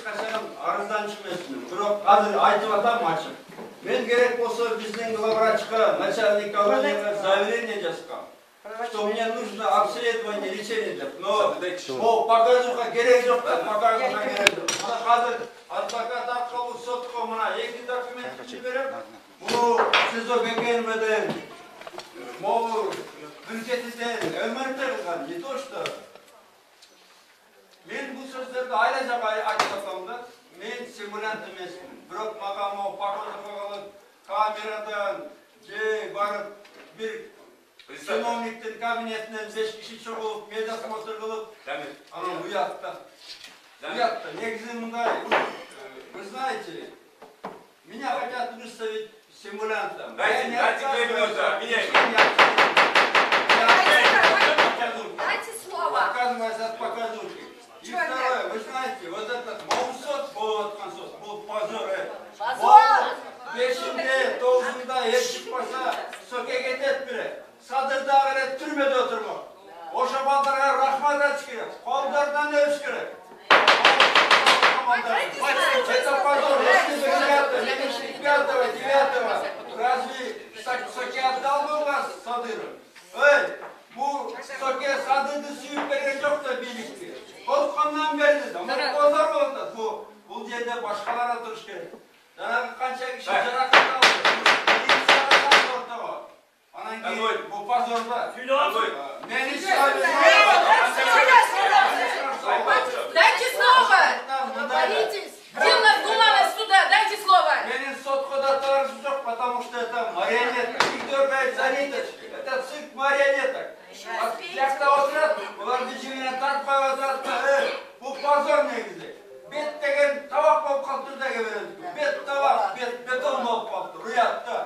ешқашан арызданшы емеспін. Бірақ қазір айтып атам ашық. Мен керек болса біздің главврачқа, начальник колонияға заявление жазсам, что мне нужно обследование, лечение деп. Но показуға керек жоқ та, показуға керек жоқ. Қазір адвокат арқылы сотқа мына екі документті берем. Бұл СИЗО Бекенмеден, бұл Күнкетіден өмірді қылған, не то что. Мен бұл сөздерді айлажақ айтып атамда, мен симулянт емеспін. Бірақ маған ол показуға қалып, камерадан барып бір чиновниктің кабинетінен 5 кіші шығып, медосмотр қылып, ұятта. Негізі мұндай, вы знаете, меня хотят выставить симулянтом. Дайте 2 минуты, Дайте слово. Показывается от показухи. И второе, вы знаете, вот этот Маусот, был позор это. Позор! Beşinde, toğuzunda, erkek basa, söke getet bire. Sadırda gire, türmede oturmak. O şaballara rahmat aç gerek. Kollardan öş gerek. Это позор, если бы 5-го, 9-го, разве Соке отдал бы вас Садыру? Эй, bu Soke Sadır'dı suyup berek yok da birlikte. Korkkandan verdi de, ama pozor oldu. Bu yerde başkalara duruş gerek. Жаңағы қанша кіші жарақат алды. Анан кейін бұл позорда. Мені Дайте слово. Дело в гуманность суда. Дайте слово. Менің сотқа да таржы жоқ, потому что это марионетка. Их дергает за ниточки. Это цирк марионеток. Жақта отырады, оларды жеңінен тартпай отырады. Бұл позор негізі. Бет деген табақ болып қалып тұр да береді. Бет табақ, бетон болып қалып тұр, ұятты.